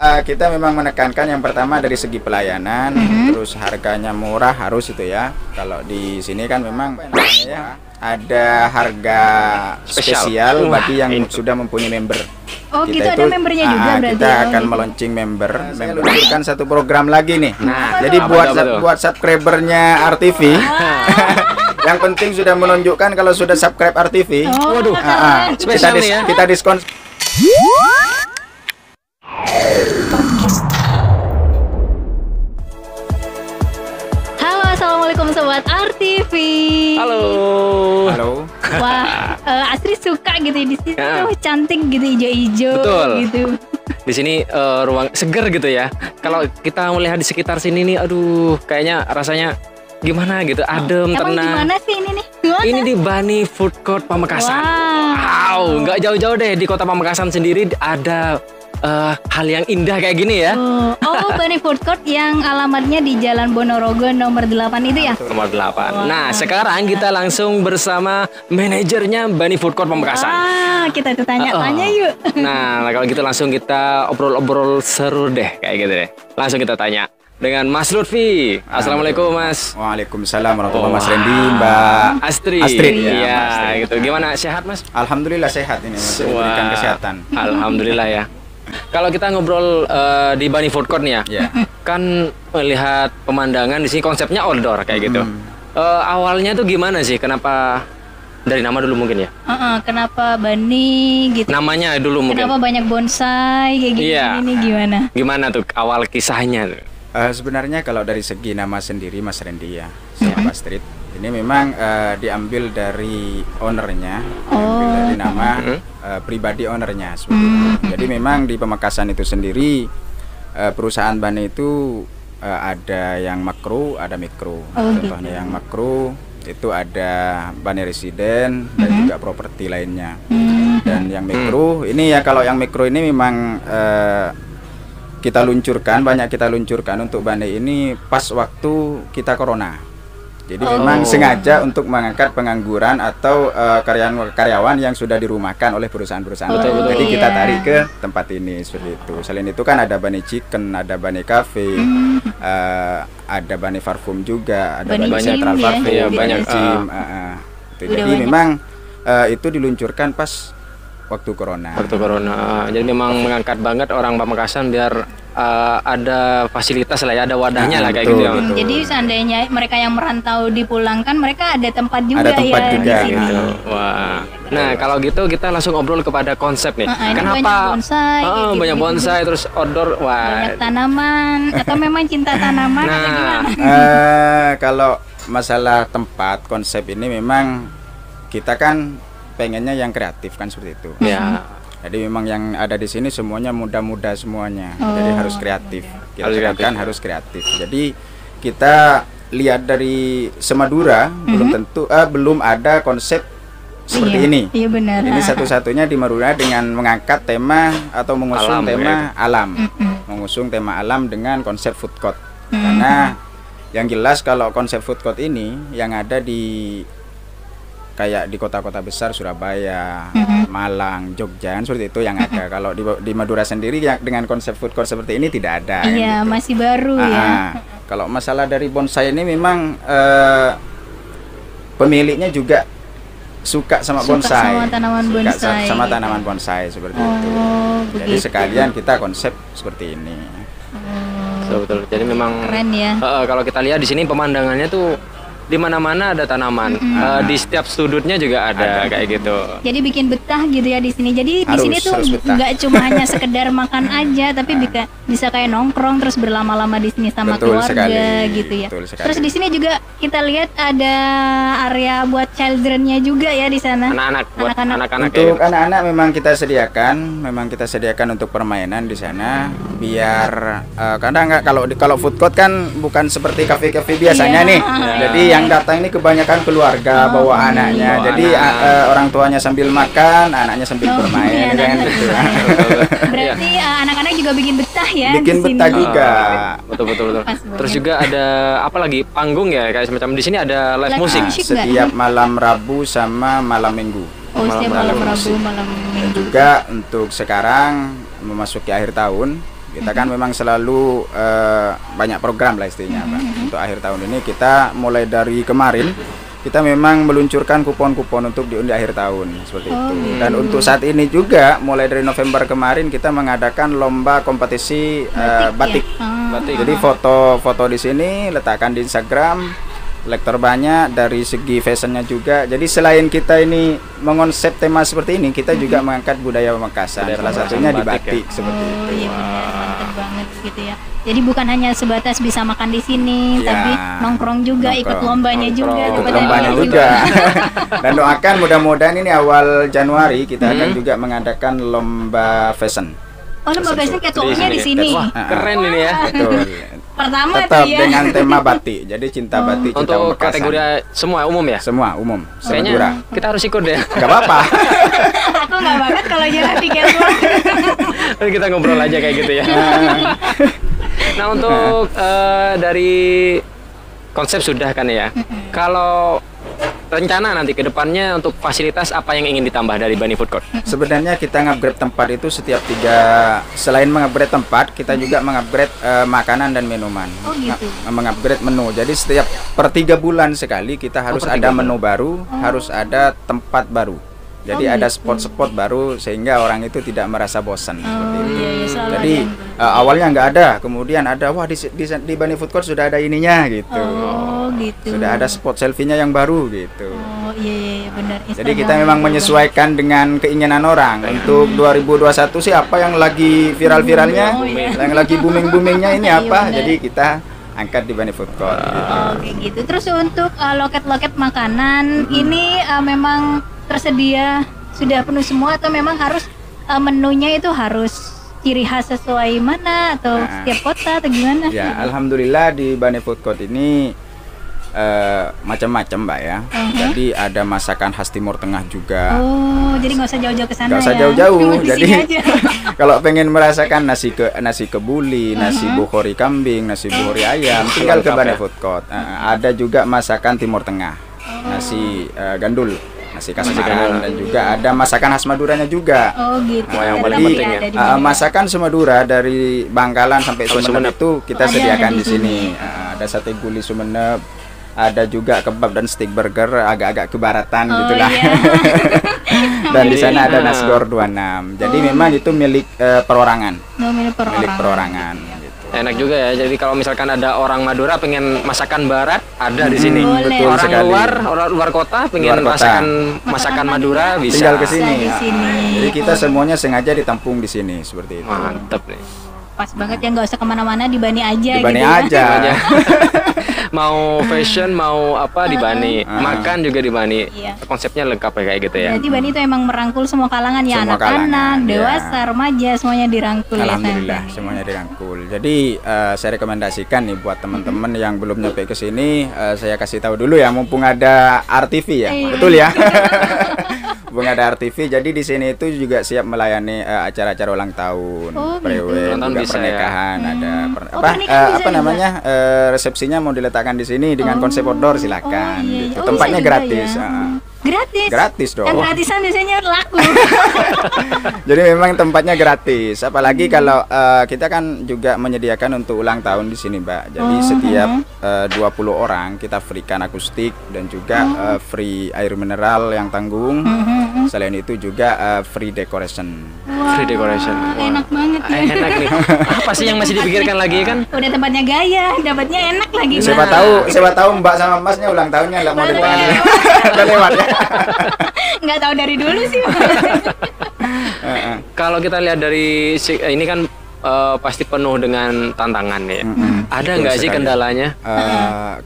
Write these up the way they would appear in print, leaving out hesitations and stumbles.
Kita memang menekankan yang pertama dari segi pelayanan, terus harganya murah harus itu ya. Kalau di sini kan memang ya, ada harga spesial bagi yang sudah mempunyai member. Oh, kita gitu, ada membernya juga berarti. Kita akan meluncing member. Meluncurkan satu program lagi nih. Jadi buat subscribernya RTV. Yang penting sudah menunjukkan kalau sudah subscribe RTV. Waduh. Spesial nih ya. Kita diskon. Halo, assalamualaikum sobat RTV. Halo. Halo. Wah, Asri suka gitu di sini tuh cantik gitu, hijau-hijau. Betul. Gitu. Di sini ruang seger gitu ya. Kalau kita melihat di sekitar sini nih, aduh, kayaknya rasanya gimana gitu, adem, Emang tenang. gimana sih ini nih? Gimana? Ini di Bani Food Court Pamekasan. Wow. Nggak jauh-jauh deh, di Kota Pamekasan sendiri ada hal yang indah kayak gini ya. Oh, Bani Food Court yang alamatnya di Jalan Ponorogo nomor 8 itu ya? Nomor 8. Nah, sekarang kita langsung bersama manajernya Bani Food Court Pamekasan. Kita tuh tanya-tanya yuk. Nah, kalau gitu langsung kita obrol-obrol seru deh kayak gitu deh. Langsung kita tanya dengan Mas Lutfi. Assalamualaikum Mas. Waalaikumsalam warahmatullahi wabarakatuh. Mas Randy, Mbak Astri. Ya, gitu. Gimana, sehat Mas? Alhamdulillah sehat ini, Mas. Diberikan kesehatan. Alhamdulillah ya. Kalau kita ngobrol di Bani Food Court nih ya, kan melihat pemandangan di sini konsepnya outdoor kayak gitu. Awalnya tuh gimana sih? Kenapa dari nama dulu mungkin ya? Kenapa Bani gitu? Namanya dulu mungkin. Kenapa banyak bonsai kayak gini? Ini gimana? Gimana tuh awal kisahnya tuh? Sebenarnya kalau dari segi nama sendiri Mas Randy ya, Siapa Street ini memang diambil dari ownernya, diambil dari nama pribadi ownernya seperti itu. Jadi memang di Pamekasan itu sendiri perusahaan Bani itu ada yang makro, ada mikro. Contohnya yang makro itu ada Bani Residen dan juga properti lainnya. Dan yang mikro ini ya, kalau yang mikro ini memang kita luncurkan, banyak kita luncurkan untuk Bani ini pas waktu kita corona. Jadi memang sengaja untuk mengangkat pengangguran atau karyawan yang sudah dirumahkan oleh perusahaan-perusahaan. Jadi kita tarik ke tempat ini seperti itu. Selain itu kan ada Bani Chicken, ada Bani Cafe, ada Bani Parfum juga, ada Bani Central Parfum, banyak gym. Jadi memang itu diluncurkan pas waktu corona. Jadi memang mengangkat banget orang Pamekasan biar ada fasilitas lah ya, ada wadahnya lah kayak gitu ya. Jadi seandainya mereka yang merantau dipulangkan, mereka ada tempat juga ada tempat ya juga, di sini. gitu. Wah. Nah, kalau gitu kita langsung ngobrol kepada konsep nih. Kenapa banyak bonsai? Banyak bonsai terus outdoor. Wah. Banyak tanaman atau memang cinta tanaman atau gimana? Kalau masalah tempat, konsep ini memang kita kan pengennya yang kreatif kan seperti itu. Ya. Jadi memang yang ada di sini semuanya muda-muda semuanya. Jadi harus kreatif. Harus kreatif. Jadi kita lihat dari Semadura belum ada konsep seperti ini. Iya benar. Ini satu-satunya di Madura dengan mengangkat tema atau mengusung tema alam. Mengusung tema alam dengan konsep food court. Karena yang jelas kalau konsep food court ini yang ada di kayak di kota-kota besar Surabaya, Malang, Jogja seperti itu yang ada. Kalau di Madura sendiri yang dengan konsep food court seperti ini tidak ada. Iya, gitu. Masih baru ya. Kalau masalah dari bonsai ini memang pemiliknya juga suka sama bonsai. Sama tanaman bonsai seperti itu. Jadi sekalian kita konsep seperti ini. Betul. Jadi memang keren ya. Kalau kita lihat di sini pemandangannya tuh di mana-mana ada tanaman, di setiap sudutnya juga ada kayak gitu. Jadi bikin betah gitu ya di sini. Jadi di sini tuh nggak cuma hanya sekedar makan aja, tapi bisa kayak nongkrong terus berlama-lama di sini sama keluarga gitu ya. Terus di sini juga kita lihat ada area buat childrennya juga ya di sana. Anak-anak. Untuk anak-anak memang kita sediakan untuk permainan di sana. Biar kadang nggak kalau food court kan bukan seperti kafe-kafe biasanya nih. Jadi yang datang ini kebanyakan keluarga bawa anaknya. Jadi orang tuanya sambil makan, anaknya sambil bermain. Berarti anak-anak juga bikin betah ya. Bikin betah juga. Betul. Terus juga ada apa lagi, panggung ya kayak semacam di sini ada live musik. Setiap malam Rabu sama malam Minggu. Setiap malam Rabu, malam Minggu. Dan juga untuk sekarang memasuki akhir tahun, Kita kan memang selalu banyak program lah istilahnya, Pak. Untuk akhir tahun ini kita mulai dari kemarin kita memang meluncurkan kupon-kupon untuk diundi akhir tahun seperti itu. Dan untuk saat ini juga mulai dari November kemarin kita mengadakan lomba kompetisi batik. Jadi foto-foto di sini letakkan di Instagram. Lektor banyak dari segi fashionnya juga. Jadi selain kita ini mengonsep tema seperti ini, kita juga mengangkat budaya Pamekasan. Salah satunya di batik ya? Seperti itu. Iya benar, mantap banget gitu ya. Jadi bukan hanya sebatas bisa makan di sini, ya, tapi nongkrong juga, ikut lombanya juga. Ikut lombanya juga. Dan doakan mudah-mudahan ini awal Januari kita akan juga mengadakan lomba fashion. Oh, lomba fashion kayak tuanya di sini. Wah, keren ini ya. Betul. Pertama tetap ya. dengan tema batik. Jadi cinta batik, cinta untuk Pamekasan. Kategori semua umum ya? Semua umum. Kayaknya kita harus ikut deh. Gak apa-apa. Aku nggak banget kalau jalan tiket. Nanti kita ngobrol aja kayak gitu ya. Nah untuk dari konsep sudah kan ya. Kalau rencana nanti ke depannya untuk fasilitas apa yang ingin ditambah dari Bani Food Court? Sebenarnya kita ngupgrade tempat itu setiap selain mengupgrade tempat, kita juga mengupgrade makanan dan minuman. Oh gitu. Mengupgrade menu. Jadi setiap per 3 bulan sekali kita harus ada menu baru, harus ada tempat baru. Jadi ada spot-spot baru sehingga orang itu tidak merasa bosan seperti itu. Iya, jadi awalnya nggak ada, kemudian ada, wah di Bani Food Court sudah ada ininya gitu. Oh gitu. Sudah ada spot selfie-nya yang baru gitu. Oh iya benar. Jadi kita memang menyesuaikan dengan keinginan orang. Untuk 2021 sih apa yang lagi viral-viralnya, yang lagi booming-boomingnya ini apa? Jadi kita angkat di Bani Food Court. Gitu. Oke gitu. Terus untuk loket-loket makanan ini memang tersedia sudah penuh semua atau memang harus menunya itu harus ciri khas sesuai mana atau setiap kota atau gimana? Ya, alhamdulillah di Bani Food Court ini macam-macam, Mbak ya. Jadi ada masakan khas Timur Tengah juga. Oh, jadi nggak usah jauh-jauh ke sana. Nggak usah jauh-jauh. Jadi kalau pengen merasakan nasi kebuli, nasi bukhori kambing, nasi bukhori ayam, tinggal ke Bani Food Court. Ada juga masakan Timur Tengah, nasi gandul, nasi kasmaran, dan juga ada masakan khas Maduranya juga. Oh gitu. Yang paling penting ya. Masakan Madura dari Bangkalan sampai Sumeneb itu kita sediakan di sini. Ada sate guli Sumeneb, ada juga kebab dan steak burger agak-agak kebaratan gitulah. Iya. Dan di sana ada nasgor 26. Jadi memang itu milik perorangan. Milik perorangan. Enak juga ya. Jadi kalau misalkan ada orang Madura pengen masakan barat, ada di sini. Betul orang sekali. orang luar kota pengen masakan Madura bisa. Tinggal ke sini. Sini. Jadi kita semuanya sengaja ditampung di sini seperti itu. Mantap nih. Pas banget ya, nggak usah kemana-mana, di Bani aja. Di Bani gitu aja. Mau fashion, mau apa di Bani, makan juga di Bani. Iya. Konsepnya lengkap ya kayak gitu ya. Jadi Bani itu emang merangkul semua kalangan ya, anak-anak, dewasa, remaja, semuanya dirangkul. Alhamdulillah, ya, semuanya dirangkul. Jadi saya rekomendasikan nih buat teman-teman yang belum nyampe ke sini, saya kasih tahu dulu ya, mumpung ada RTV ya, betul ya. Mumpung ada RTV, jadi di sini itu juga siap melayani acara-acara ulang tahun, prewe, juga pernikahan, ada apa namanya resepsinya mau diletakkan di sini dengan konsep outdoor, silakan. Gitu. Tempatnya gratis. Gratis dong. Yang gratisan biasanya laku. Jadi memang tempatnya gratis. Apalagi kalau kita kan juga menyediakan untuk ulang tahun di sini, Mbak. Jadi setiap 20 orang kita freekan akustik dan juga free air mineral yang tanggung. Selain itu juga free decoration. Free decoration. Enak banget ya. Enak nih. Apa sih yang masih dipikirkan lagi kan? Udah tempatnya gaya, dapatnya enak lagi. Siapa tahu Mbak sama Masnya ulang tahunnya nggak mau ditanya. Udah lewat ya. Nggak tahu dari dulu sih. Kalau kita lihat dari ini kan pasti penuh dengan tantangan ya. Ada nggak sih kendalanya?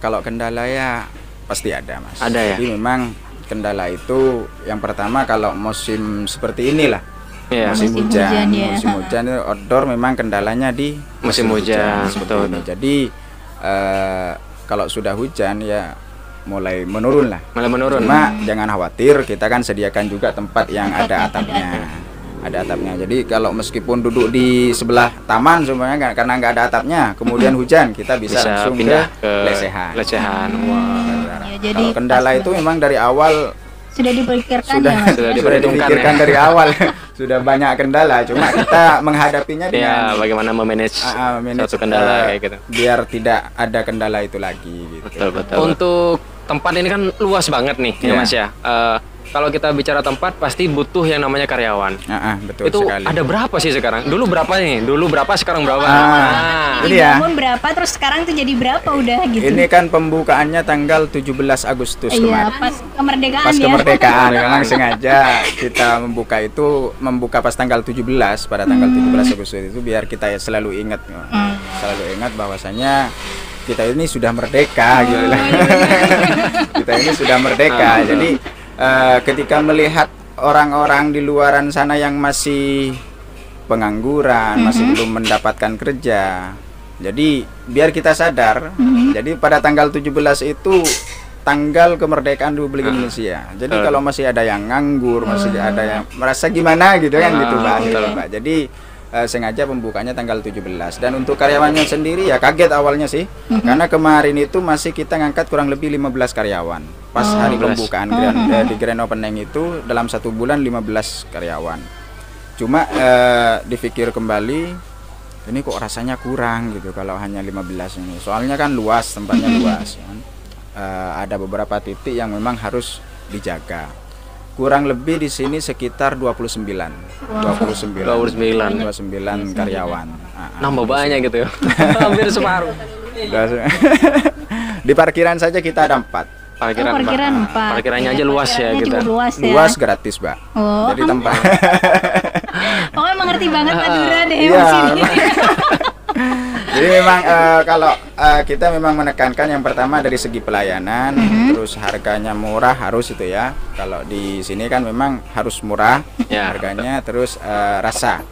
Kalau kendala ya pasti ada, Mas. Ada ya. Jadi memang kendala itu yang pertama kalau musim seperti inilah. Musim hujan itu outdoor memang kendalanya di musim hujan. Betul. Jadi kalau sudah hujan ya mulai menurun lah. Cuma jangan khawatir, kita kan sediakan juga tempat yang ada atapnya. Ada atapnya. Jadi kalau meskipun duduk di sebelah taman semuanya karena nggak ada atapnya, kemudian hujan kita bisa langsung pindah ke lesehan. Wow. Kalau kendala itu memang dari awal sudah dipikirkan sudah, ya Mas? Sudah dipikirkan ya? Dari awal. Sudah banyak kendala, cuma kita menghadapinya dengan bagaimana memanage satu kendala kayak gitu. Biar tidak ada kendala itu lagi gitu. Betul. Untuk tempat ini kan luas banget nih ya Mas ya. Kalau kita bicara tempat pasti butuh yang namanya karyawan. Betul itu sekali. Ada berapa sih sekarang? Dulu berapa nih? Dulu berapa, sekarang berapa? Ini ya. Berapa terus sekarang tuh jadi berapa udah gitu. Ini kan pembukaannya tanggal 17 Agustus kemarin. Pas kemerdekaan Pas kemerdekaan. Memang sengaja kita membuka pas tanggal 17, pada tanggal 17 Agustus itu biar kita selalu ingat. Selalu ingat bahwasanya kita ini sudah merdeka gitu. Kita ini sudah merdeka. Jadi ketika melihat orang-orang di luaran sana yang masih pengangguran, masih belum mendapatkan kerja, jadi biar kita sadar. Jadi pada tanggal 17 itu tanggal kemerdekaan Republik Indonesia. Jadi kalau masih ada yang nganggur, masih ada yang merasa gimana gitu kan gitu Pak. Jadi sengaja pembukanya tanggal 17. Dan untuk karyawannya sendiri ya kaget awalnya sih. Karena kemarin itu masih kita ngangkat kurang lebih 15 karyawan. Pas hari pembukaan di grand opening itu dalam 1 bulan 15 karyawan. Cuma dipikir kembali, ini kok rasanya kurang gitu kalau hanya 15 ini. Soalnya kan luas, tempatnya luas kan. Ada beberapa titik yang memang harus dijaga. Kurang lebih di sini sekitar 29 karyawan. Nambah banyak gitu ya. Hampir separuh. Di parkiran saja kita ada 4. Parkiran 4. Parkirannya aja luas ya gitu. Luas gratis, Mbak. Jadi tempat. Emang ngerti banget Pak Dura deh sini. Jadi memang kalau kita memang menekankan yang pertama dari segi pelayanan, terus harganya murah harus itu ya. Kalau di sini kan memang harus murah harganya, terus rasanya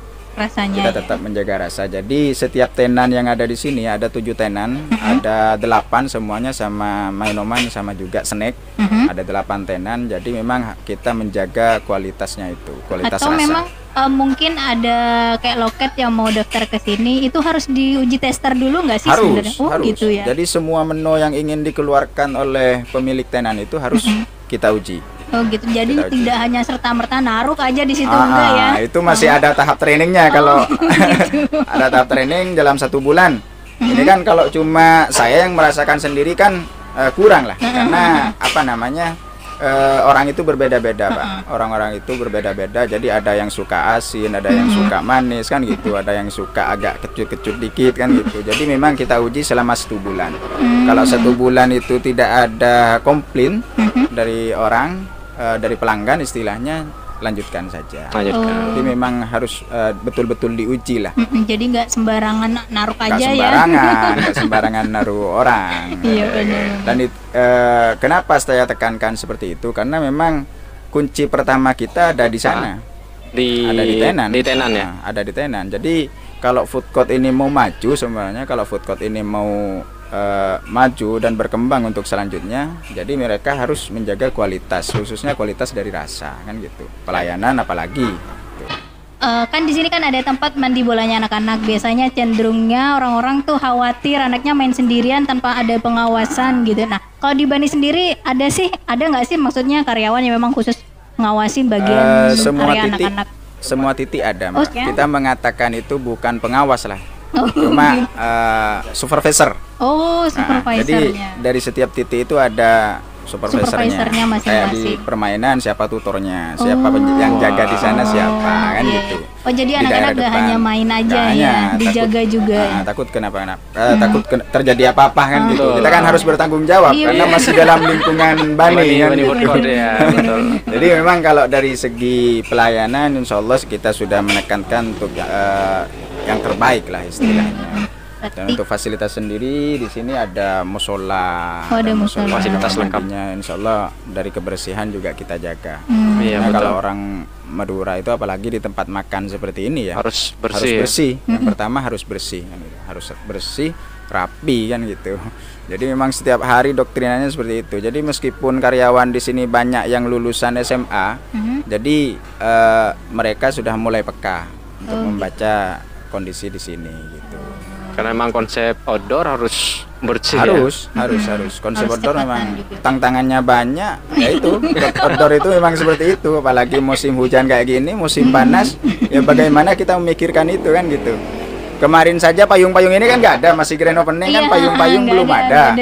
kita tetap menjaga rasa. Jadi setiap tenan yang ada di sini ada 7 tenan, ada 8 semuanya sama minuman sama juga snack. Ada 8 tenan. Jadi memang kita menjaga kualitasnya itu, kualitas rasa. Atau memang mungkin ada kayak loket yang mau daftar ke sini itu harus diuji tester dulu nggak sih sebenarnya? Harus. Gitu ya. Jadi semua menu yang ingin dikeluarkan oleh pemilik tenan itu harus kita uji. Gitu. Jadi tidak hanya serta-merta naruh aja di situ enggak ya? Itu masih ada tahap trainingnya kalau gitu. Ada tahap training dalam 1 bulan. Ini kan kalau cuma saya yang merasakan sendiri kan kurang lah, karena apa namanya? Orang itu berbeda-beda Pak. Orang-orang itu berbeda-beda. Jadi ada yang suka asin, ada yang suka manis kan gitu, ada yang suka agak kecut-kecut dikit kan gitu. Jadi memang kita uji selama 1 bulan. Kalau 1 bulan itu tidak ada komplain dari orang, dari pelanggan istilahnya, lanjutkan saja. Jadi memang harus betul-betul diuji lah. Jadi nggak sembarangan naruh aja nggak sembarangan naruh orang. Iya benar. Dan kenapa saya tekankan seperti itu? Karena memang kunci pertama kita ada di sana. Ada di tenan. Di tenan ya. Ada di tenan. Jadi kalau food court ini mau maju sebenarnya, kalau food court ini mau maju dan berkembang untuk selanjutnya, jadi mereka harus menjaga kualitas, khususnya kualitas dari rasa kan gitu, pelayanan apalagi gitu. Kan di sini kan ada tempat mandi bolanya anak-anak. Biasanya cenderungnya orang-orang tuh khawatir anaknya main sendirian tanpa ada pengawasan gitu. Nah kalau di Bani sendiri ada nggak sih maksudnya karyawan yang memang khusus ngawasin bagian area anak-anak? Semua titik ada Mbak. Kita mengatakan itu bukan pengawas lah, cuma supervisor. Supervisornya. Jadi dari setiap titik itu ada supervisornya masing-masing. Kayak di permainan siapa tutornya, siapa yang jaga di sana siapa kan gitu. Jadi anak-anak gak hanya main aja ya, dijaga juga. Takut takut terjadi apa-apa kan gitu. Kita kan harus bertanggung jawab karena masih dalam lingkungan Bani kan gitu. Jadi memang kalau dari segi pelayanan insya Allah kita sudah menekankan untuk yang terbaik lah istilahnya. Dan untuk fasilitas sendiri di sini ada musola, fasilitas lengkapnya. Insya Allah dari kebersihan juga kita jaga. Kalau orang Madura itu apalagi di tempat makan seperti ini ya harus bersih. Yang pertama harus bersih, harus bersih, rapi kan gitu. Jadi memang setiap hari doktrinannya seperti itu. Jadi meskipun karyawan di sini banyak yang lulusan SMA, jadi mereka sudah mulai peka untuk membaca kondisi di sini gitu. Karena memang konsep outdoor harus bersih. Harus. Konsep outdoor memang tantangannya banyak. Ya itu, outdoor itu memang seperti itu. Apalagi musim hujan kayak gini, musim panas. Ya bagaimana kita memikirkan itu kan gitu. Kemarin saja payung-payung ini kan nggak ada, masih grand opening kan payung-payung belum ada.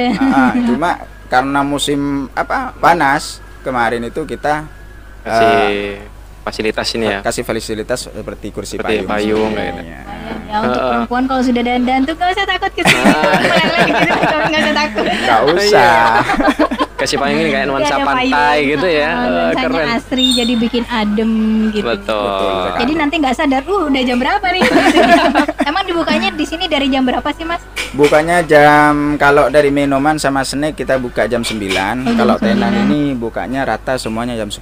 Cuma karena musim panas kemarin itu kita kasih fasilitas ini ya. Kasih fasilitas seperti kursi payung kayak gitu. Ya untuk perempuan kalau sudah dandan tuh nggak usah takut ke sini. Nggak usah takut. Nggak usah. Kasih payung ini kayak nuansa pantai gitu ya. Keren. Asri jadi bikin adem gitu. Betul. Jadi nanti nggak sadar, udah jam berapa nih? Emang dibukanya di sini dari jam berapa sih Mas? Bukanya kalau dari minuman sama snack kita buka jam 9. Kalau tenan ini bukanya rata semuanya jam 10.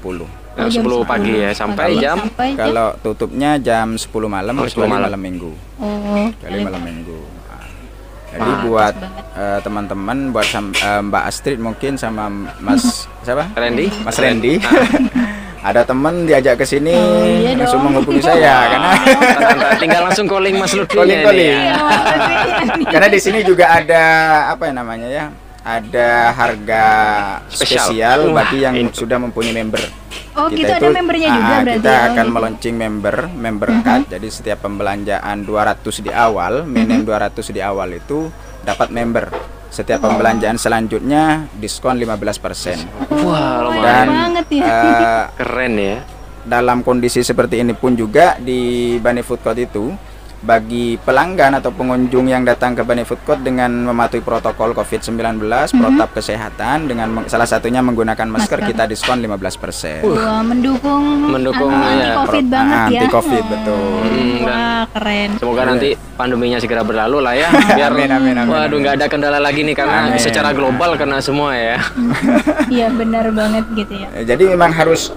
Jam 10 pagi ya sampai jam. Kalau tutupnya jam 10 malam, kecuali malam minggu. Kecuali malam minggu. Jadi buat teman-teman, buat Mbak Astrid mungkin sama Mas siapa? Randy. Mas Randy. Ada teman diajak ke sini langsung menghubungi saya karena tinggal langsung calling Mas Lutfi. Calling. Karena di sini juga ada ada harga spesial bagi yang sudah mempunyai member. Gitu ada membernya juga berarti. Kita akan melaunching member card. Jadi setiap pembelanjaan 200 di awal, minim 200 di awal itu dapat member. Setiap pembelanjaan selanjutnya diskon 15%. Wah, lumayan banget ya. Keren ya. Dalam kondisi seperti ini pun juga di Bani Food Court itu bagi pelanggan atau pengunjung yang datang ke Bani Food Court dengan mematuhi protokol COVID-19, protap kesehatan dengan salah satunya menggunakan masker, kita diskon 15%. Wah, mendukung anti-COVID banget ya. Anti-COVID betul. Wah, keren. Semoga nanti pandeminya segera berlalu lah ya. Biar amin. Waduh, nggak ada kendala lagi nih karena secara global kena semua ya. Iya, benar banget gitu ya. Jadi memang harus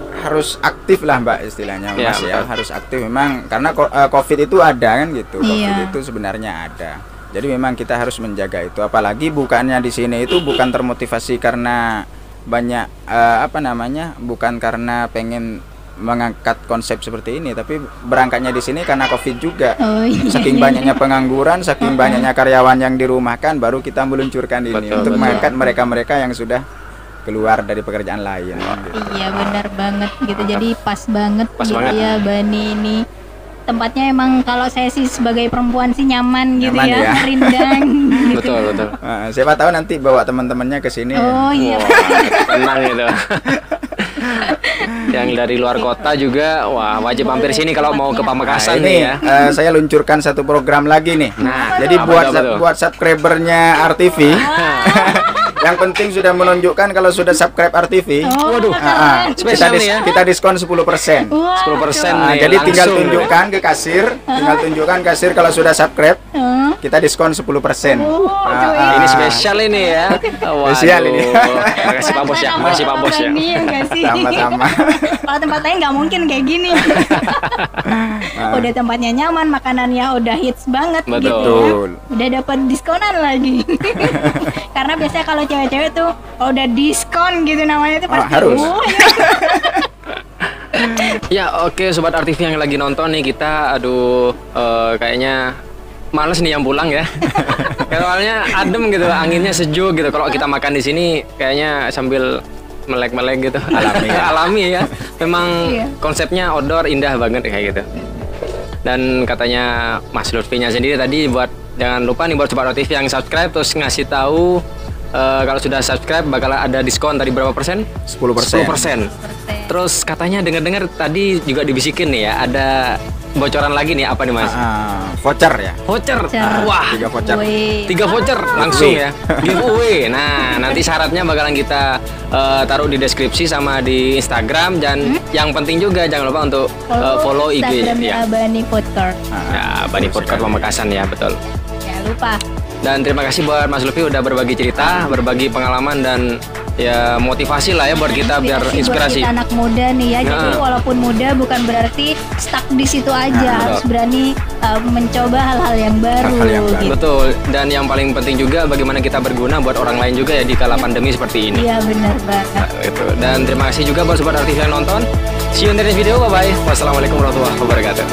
aktif lah Mbak istilahnya Mas ya, harus aktif memang karena COVID itu ada kan gitu. COVID itu sebenarnya ada. Jadi memang kita harus menjaga itu. Apalagi bukannya di sini itu bukan termotivasi karena banyak bukan karena pengen mengangkat konsep seperti ini, tapi berangkatnya di sini karena COVID juga. Saking banyaknya pengangguran, saking banyaknya karyawan yang dirumahkan, baru kita meluncurkan ini untuk mengangkat mereka-mereka yang sudah keluar dari pekerjaan lain. Gitu. Iya benar banget gitu. Jadi pas banget ya Bani ini. Tempatnya emang kalau saya sih sebagai perempuan sih nyaman gitu ya. Rindang gitu. Betul. Siapa tahu nanti bawa teman-temannya ke sini. Iya. Tenang gitu. Yang dari luar kota juga wajib mampir sini kalau mau ke Pamekasan nih ya. Saya luncurkan satu program lagi nih. Jadi buat subscribernya RTV. Yang penting sudah menunjukkan kalau sudah subscribe RTV. Spesial nih ya. Kita diskon 10%. 10%. Jadi tinggal tunjukkan ke kasir, kalau sudah subscribe, kita diskon 10%. Ini spesial ini ya. Spesial ini. Makasih Pak Bos ya. Sama-sama. Kalau tempat lain nggak mungkin kayak gini. Udah tempatnya nyaman, makanannya udah hits banget gitu ya. Udah dapat diskonan lagi. Karena biasanya kalau cewek-cewek tuh kalau udah diskon gitu namanya tuh pasti harus. Ya oke, Sobat RTV yang lagi nonton nih, kita kayaknya males nih yang pulang ya. Soalnya adem gitu, anginnya sejuk gitu. Kalau kita makan di sini kayaknya sambil melek-melek gitu. Alami ya. Memang konsepnya outdoor indah banget kayak gitu. Dan katanya Mas Lutfinya sendiri tadi jangan lupa nih buat Sobat RTV yang subscribe terus ngasih tahu kalau sudah subscribe bakal ada diskon tadi berapa persen? 10%. Terus katanya dengar-dengar tadi juga dibisikin nih ya, ada bocoran lagi nih, apa nih Mas? Voucher ya. Voucher. Wah, 3 voucher. 3 voucher langsung ya. Giveaway. Nah, nanti syaratnya bakalan kita taruh di deskripsi sama di Instagram, dan yang penting juga jangan lupa untuk follow IG ya. Bani Food Court. Bani Food Court Pamekasan ya, betul. Jangan lupa. Dan terima kasih buat Mas Lutfi udah berbagi cerita, berbagi pengalaman, dan ya motivasi lah ya buat kita biar inspirasi. Buat kita anak muda nih ya, jadi walaupun muda bukan berarti stuck di situ aja, harus berani mencoba hal-hal yang baru. Gitu. Betul, dan yang paling penting juga bagaimana kita berguna buat orang lain juga ya di kala pandemi seperti ini. Iya benar banget. Gitu. Dan terima kasih juga buat Sobat RTV yang nonton. See you in the next video, bye bye. Wassalamualaikum warahmatullahi wabarakatuh.